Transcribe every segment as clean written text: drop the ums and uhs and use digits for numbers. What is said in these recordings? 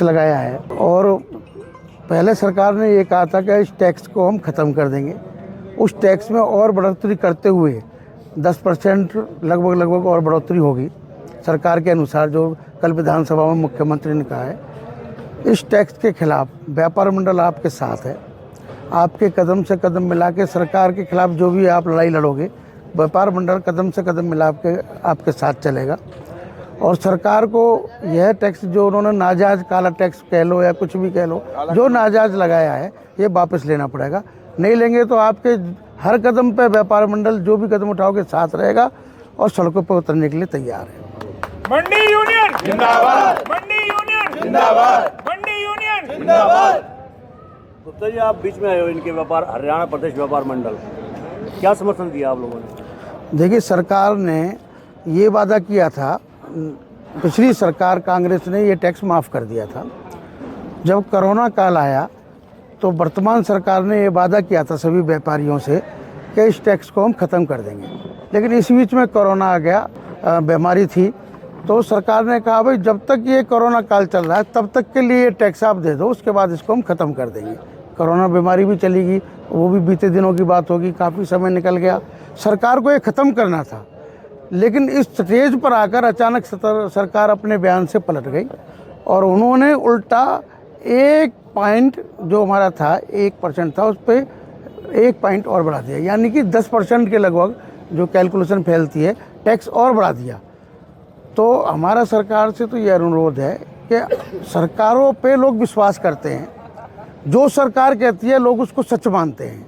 लगाया है और पहले सरकार ने ये कहा था कि इस टैक्स को हम ख़त्म कर देंगे। उस टैक्स में और बढ़ोतरी करते हुए 10% लगभग और बढ़ोतरी होगी सरकार के अनुसार, जो कल विधानसभा में मुख्यमंत्री ने कहा है। इस टैक्स के खिलाफ व्यापार मंडल आपके साथ है। आपके कदम से कदम मिला के सरकार के खिलाफ जो भी आप लड़ाई लड़ोगे, व्यापार मंडल कदम से कदम मिला के आपके साथ चलेगा। और सरकार को यह टैक्स जो उन्होंने नाजायज़ काला टैक्स कह लो या कुछ भी कह लो, जो नाजायज़ लगाया है ये वापस लेना पड़ेगा। नहीं लेंगे तो आपके हर कदम पे व्यापार मंडल जो भी कदम उठाओगे साथ रहेगा और सड़कों पर उतरने के लिए तैयार है। मंडी यूनियन जिंदाबाद, मंडी यूनियन जिंदाबाद, मंडी यूनियन जिंदाबाद। गुप्ता जी, आप बीच में आए हो इनके व्यापार हरियाणा प्रदेश व्यापार मंडल, क्या समर्थन दिया आप लोगों ने? देखिए, सरकार ने ये वादा किया था, पिछली सरकार कांग्रेस ने ये टैक्स माफ़ कर दिया था। जब कोरोना काल आया तो वर्तमान सरकार ने ये वादा किया था सभी व्यापारियों से कि इस टैक्स को हम ख़त्म कर देंगे, लेकिन इस बीच में कोरोना आ गया, बीमारी थी, तो सरकार ने कहा भाई जब तक ये कोरोना काल चल रहा है तब तक के लिए ये टैक्स आप दे दो, उसके बाद इसको हम ख़त्म कर देंगे। कोरोना बीमारी भी चलेगी, वो भी बीते दिनों की बात होगी, काफ़ी समय निकल गया। सरकार को ये ख़त्म करना था, लेकिन इस स्टेज पर आकर अचानक सरकार अपने बयान से पलट गई और उन्होंने उल्टा 1 पॉइंट जो हमारा था 1% था, उस पर 1 पॉइंट और बढ़ा दिया, यानी कि 10% के लगभग जो कैलकुलेशन फैलती है टैक्स और बढ़ा दिया। तो हमारा सरकार से तो ये अनुरोध है कि सरकारों पे लोग विश्वास करते हैं, जो सरकार कहती है लोग उसको सच मानते हैं,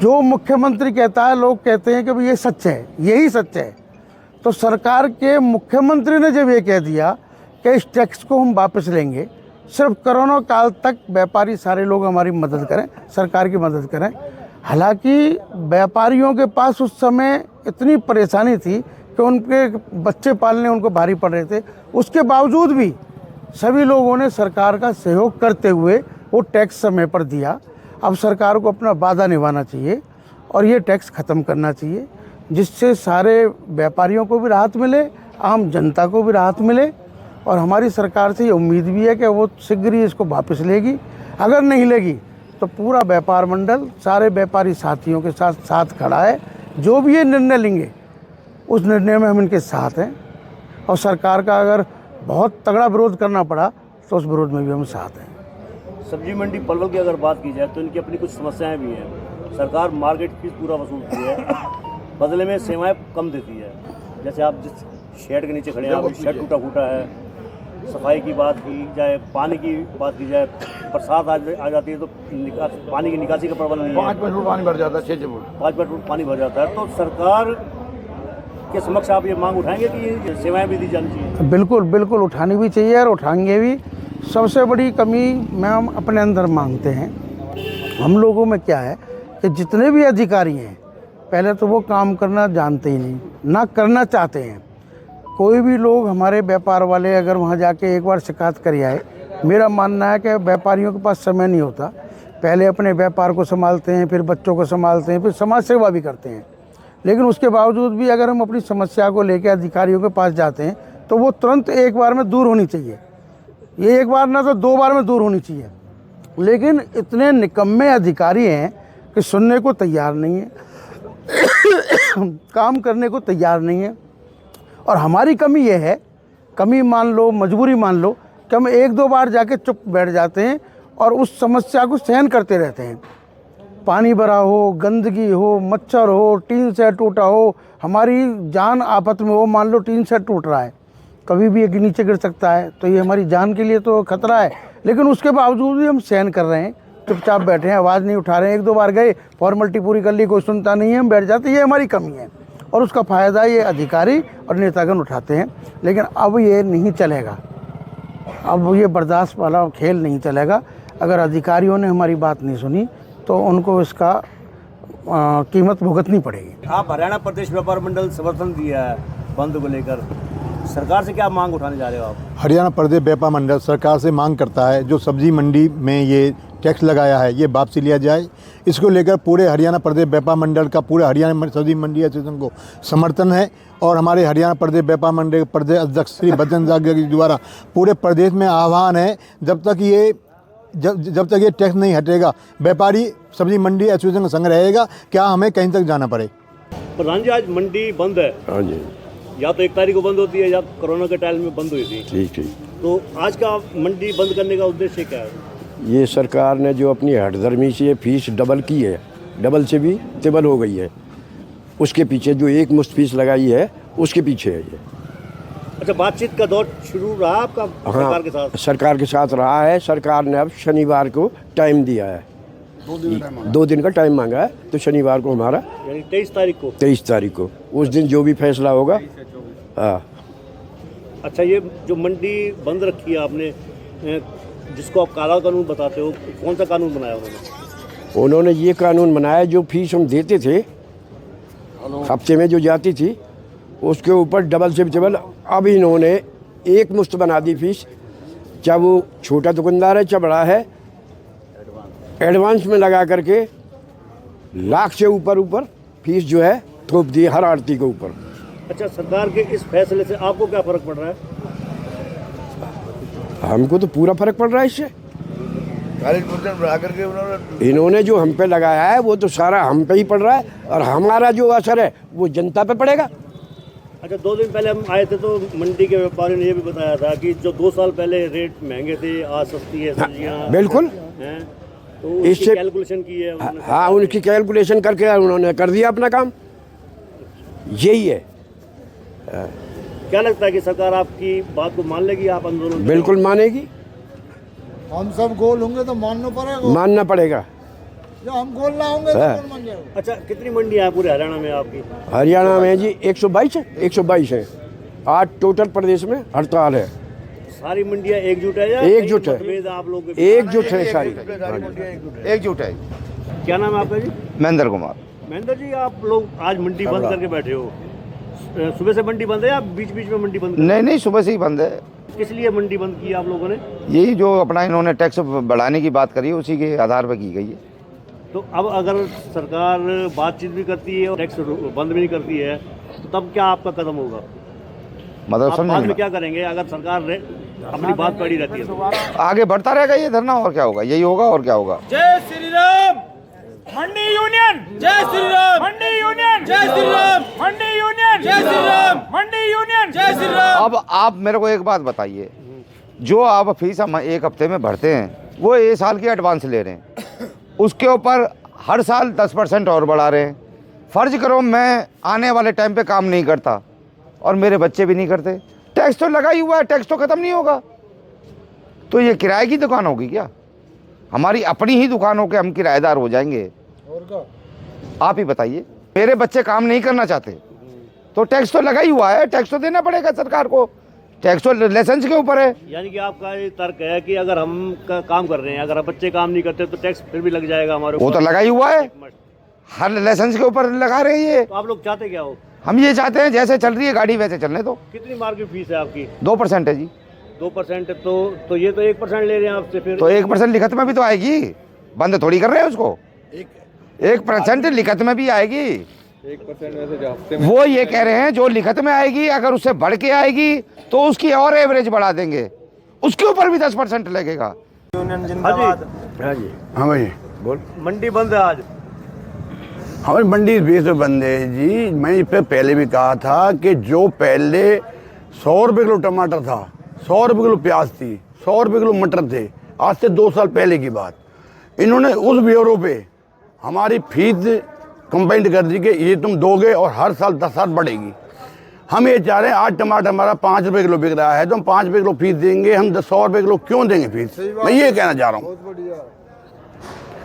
जो मुख्यमंत्री कहता है लोग कहते हैं कि भाई ये सच है, यही सच है। तो सरकार के मुख्यमंत्री ने जब ये कह दिया कि इस टैक्स को हम वापस लेंगे, सिर्फ कोरोना काल तक व्यापारी सारे लोग हमारी मदद करें, सरकार की मदद करें। हालांकि व्यापारियों के पास उस समय इतनी परेशानी थी कि उनके बच्चे पालने उनको भारी पड़ रहे थे, उसके बावजूद भी सभी लोगों ने सरकार का सहयोग करते हुए वो टैक्स समय पर दिया। अब सरकार को अपना वादा निभाना चाहिए और ये टैक्स ख़त्म करना चाहिए, जिससे सारे व्यापारियों को भी राहत मिले, आम जनता को भी राहत मिले। और हमारी सरकार से ये उम्मीद भी है कि वो शीघ्र ही इसको वापस लेगी। अगर नहीं लेगी तो पूरा व्यापार मंडल सारे व्यापारी साथियों के साथ खड़ा है। जो भी ये निर्णय लेंगे उस निर्णय में हम इनके साथ हैं और सरकार का अगर बहुत तगड़ा विरोध करना पड़ा तो उस विरोध में भी हम साथ हैं। सब्जी मंडी पलवल की अगर बात की जाए तो इनकी अपनी कुछ समस्याएं भी हैं। सरकार मार्केट फीस पूरा वसूलती है, बदले में सेवाएं कम देती है। जैसे आप जिस शेड के नीचे खड़े हैं, वो शेड टूटा फूटा है। सफाई की बात की जाए, पानी की बात की जाए, बरसात आ जाती है तो पानी की निकासी का प्रबंध नहीं है। 5 फुट पानी भर जाता है, 6 फुट 5 फुट पानी भर जाता है। तो सरकार के समक्ष आप ये मांग उठाएंगे कि ये सेवाएं भी दी जानी चाहिए? बिल्कुल उठानी भी चाहिए और उठाएंगे भी। सबसे बड़ी कमी हम अपने अंदर मांगते हैं। हम लोगों में क्या है कि जितने भी अधिकारी हैं, पहले तो वो काम करना जानते ही नहीं, ना करना चाहते हैं। कोई भी लोग हमारे व्यापार वाले अगर वहाँ जाके एक बार शिकायत कर आए, मेरा मानना है कि व्यापारियों के पास समय नहीं होता। पहले अपने व्यापार को संभालते हैं, फिर बच्चों को संभालते हैं, फिर समाज सेवा भी करते हैं। लेकिन उसके बावजूद भी अगर हम अपनी समस्या को लेकर अधिकारियों के पास जाते हैं तो वो तुरंत एक बार में दूर होनी चाहिए। ये एक बार ना तो 2 बार में दूर होनी चाहिए। लेकिन इतने निकम्मे अधिकारी हैं कि सुनने को तैयार नहीं है, काम करने को तैयार नहीं है। और हमारी कमी ये है, कमी मान लो, मजबूरी मान लो कि हम 1-2 बार जाके चुप बैठ जाते हैं और उस समस्या को सहन करते रहते हैं। पानी भरा हो, गंदगी हो, मच्छर हो, टीन सेट टूटा हो, हमारी जान आफत में हो। मान लो टीन सेट टूट रहा है, कभी भी एक नीचे गिर सकता है, तो ये हमारी जान के लिए तो खतरा है। लेकिन उसके बावजूद भी हम सहन कर रहे हैं, चुपचाप बैठे हैं, आवाज़ नहीं उठा रहे हैं। 1-2 बार गए, फॉर्मेलिटी पूरी कर ली, कोई सुनता नहीं है, हम बैठ जाते। ये हमारी कमी है और उसका फ़ायदा ये अधिकारी और नेतागण उठाते हैं। लेकिन अब ये नहीं चलेगा, अब ये बर्दाश्त वाला खेल नहीं चलेगा। अगर अधिकारियों ने हमारी बात नहीं सुनी तो उनको इसका कीमत भुगतनी पड़ेगी। आप हरियाणा प्रदेश व्यापार मंडल समर्थन दिया है बंद को लेकर, सरकार से क्या मांग उठाने जा रहे हो आप? हरियाणा प्रदेश व्यापार मंडल सरकार से मांग करता है जो सब्जी मंडी में ये टैक्स लगाया है ये वापसी लिया जाए। इसको लेकर पूरे हरियाणा प्रदेश व्यापार मंडल का पूरे हरियाणा सब्जी मंडी एसोसिएशन को समर्थन है और हमारे हरियाणा प्रदेश व्यापार मंडल के प्रदेश अध्यक्ष श्री बच्चन जागीर के द्वारा पूरे प्रदेश में आह्वान है जब तक ये टैक्स नहीं हटेगा व्यापारी सब्जी मंडी एसोसिएशन का संग रहेगा, क्या हमें कहीं तक जाना पड़े। प्रधान जी आज मंडी बंद है। हाँ जी, या तो 1 तारीख को बंद होती है या कोरोना के टाइम में बंद हुई थी। ठीक ठीक। तो आज का मंडी बंद करने का उद्देश्य क्या है? ये सरकार ने जो अपनी हठधर्मी से फीस डबल की है, डबल से भी तिबल हो गई है, उसके पीछे जो एक मुश्त फीस लगाई है उसके पीछे है ये। अच्छा, बातचीत का दौर शुरू रहा आपका सरकार के साथ? सरकार के साथ रहा है। सरकार ने अब शनिवार को टाइम दिया है, 2 दिन का टाइम मांगा है, तो शनिवार को हमारा यानी 23 तारीख को 23 तारीख को उस दिन जो भी फैसला होगा। हाँ। अच्छा, ये जो मंडी बंद रखी है आपने, जिसको आप काला कानून बताते हो, कौन सा कानून बनाया उन्होंने ये कानून बनाया जो फीस हम देते थे हफ्ते में जो जाती थी उसके ऊपर डबल से डबल अब इन्होंने एक मुश्त बना दी फीस। चाहे वो छोटा दुकानदार है चाहे बड़ा है, एडवांस में लगा करके लाख से ऊपर फीस जो है थोप दी हर आड़ती के ऊपर। अच्छा, सरकार के इस फैसले से आपको क्या फर्क पड़ रहा है? हमको तो पूरा फर्क पड़ रहा है इससे। इन्होंने जो हम पे लगाया है वो तो सारा हम पे ही पड़ रहा है और हमारा जो असर है वो जनता पे पड़ेगा। अच्छा, 2 दिन पहले हम आए थे तो मंडी के व्यापारियों ने ये भी बताया था कि जो 2 साल पहले रेट महंगे थे आज सस्ती है सब्जियां। बिल्कुल हैं, तो इससे कैलकुलेशन की है उन्होंने। हाँ, उनकी कैलकुलेशन करके उन्होंने कर दिया अपना काम, यही है। क्या लगता है कि सरकार आपकी बात को मान लेगी? आप आंदोलन बिल्कुल मानेगी। हम सब गोल होंगे तो मानना पड़ेगा। जो हम गोल ना होंगे तो कौन मान जाएगा? अच्छा, कितनी मंडियां हैं पूरे हरियाणा में आपकी? हरियाणा में जी 122 है, 122 है। आज टोटल प्रदेश में हड़ताल है। सारी मंडियां एकजुट है या एकजुट है? मतभेद आप लोग एकजुट है सारी। एकजुट है। क्या नाम है आपका जी? महेंद्र कुमार। महेंद्र जी, आप लोग आज मंडी बंद करके बैठे हो, सुबह से मंडी बंद है या बीच बीच में मंडी बंद? नहीं, सुबह से ही बंद है। किस लिए मंडी बंद की आप लोगों ने? यही जो अपना इन्होंने टैक्स बढ़ाने की बात करी है उसी के आधार पर की गई है। तो अब अगर सरकार बातचीत भी करती है और टैक्स बंद भी नहीं करती है तो तब क्या आपका कदम होगा? मतलब आप बाद में समझ क्या करेंगे अगर सरकार अपनी बात पड़ी रहती है तो? आगे बढ़ता रहेगा ये धरना, और क्या होगा, यही होगा और क्या होगा। जय श्री राम। मंडी यूनियन जय श्री राम। मंडी यूनियन जय श्री राम। मंडी यूनियन जय श्री राम। मंडी यूनियन जय श्री राम। अब आप मेरे को एक बात बताइए, जो आप फीस हम 1 हफ्ते में भरते हैं वो 1 साल की एडवांस ले रहे हैं, उसके ऊपर हर साल 10% और बढ़ा रहे हैं। फर्ज करो मैं आने वाले टाइम पे काम नहीं करता और मेरे बच्चे भी नहीं करते, टैक्स तो लगा ही हुआ है, टैक्स तो ख़त्म नहीं होगा। तो ये किराए की दुकान होगी क्या? हमारी अपनी ही दुकान हो के हम किराएदार हो जाएंगे? और क्या? आप ही बताइए। मेरे बच्चे काम नहीं करना चाहते तो टैक्स तो लगा ही हुआ है, टैक्स तो देना पड़ेगा सरकार को, टैक्स तो लाइसेंस के ऊपर है। यानी कि आपका ये तर्क है कि अगर हम काम कर रहे हैं, अगर बच्चे काम नहीं करते तो टैक्स फिर भी लग जाएगा हमारे वो ऊपर। तो लगा ही हुआ है, हर लाइसेंस के ऊपर लगा रहे हैं ये। तो आप लोग चाहते क्या हो? हम ये चाहते हैं जैसे चल रही है गाड़ी वैसे चलने दो। कितनी मार्केट फीस है आपकी? 2% है जी। 2%? तो ये तो 1% ले रहे हैं आपसे फिर। तो 1% लिखत में भी तो आएगी, बंद थोड़ी कर रहे हैं उसको। 1% लिखत में भी आएगी। 1% वो ये कह रहे हैं जो लिखत में आएगी अगर उससे बढ़ के आएगी तो उसकी और एवरेज बढ़ा देंगे, उसके ऊपर भी 10% लगेगा। यूनियन जिंदाबाद। हाँ जी, हाँ भाई, बोल। मंडी बंद है आज। हमारी मंडी इस बेस पे बंद है जी। मैं इस पे पहले भी कहा था कि जो पहले 100 रुपये किलो टमाटर था, 100 रुपये किलो प्याज थी, 100 रुपये किलो मटर थे, आज से 2 साल पहले की बात, इन्होंने उस ब्यूरो पे हमारी फीस कंप्लेंट कर दी कि ये तुम दोगे और हर साल 10 साल बढ़ेगी। हम ये चाह रहे हैं, आज टमाटर हमारा 5 रुपये किलो बिक रहा है तो हम 5 रुपये किलो फीस देंगे, हम 100 रुपये किलो क्यों देंगे फीस? मैं ये कहना चाह रहा हूँ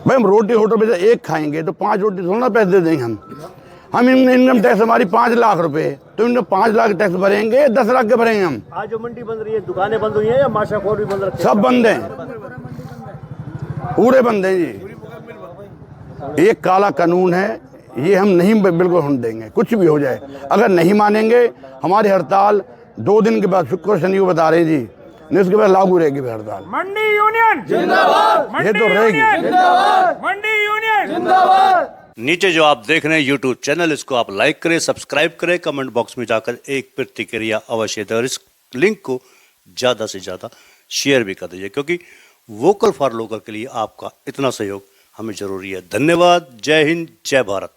भाई। हम रोटी होटल पे से 1 खाएंगे तो 5 रोटी थोड़ा ना पैसे दे देंगे हम इनकम टैक्स हमारी 5 लाख रुपए, तो इनमें 5 लाख टैक्स भरेंगे, 10 लाख के भरेंगे हम। आज जो मंडी बंद रही है, दुकानें बंद हुई हैं या माशाखोर भी बंद रखे? सब बंद हैं, पूरे बंद हैं जी। ये काला कानून है, ये हम नहीं बिल्कुल होने देंगे, कुछ भी हो जाए। अगर नहीं मानेंगे हमारी हड़ताल 2 दिन के बाद शुक्र शनि को बता रहे जी, नहीं उसके बाद लागू रहेगी फिर हड़ताल। मंडी यूनियन जिंदाबाद, ये तो रहेगी। मंडी यूनियन जिंदाबाद। नीचे जो आप देख रहे हैं यूट्यूब चैनल, इसको आप लाइक करें, सब्सक्राइब करें, कमेंट बॉक्स में जाकर एक प्रतिक्रिया अवश्य दें और इस लिंक को ज़्यादा से ज़्यादा शेयर भी कर दीजिए, क्योंकि वोकल फॉर लोकल के लिए आपका इतना सहयोग हमें ज़रूरी है। धन्यवाद। जय हिंद, जय भारत।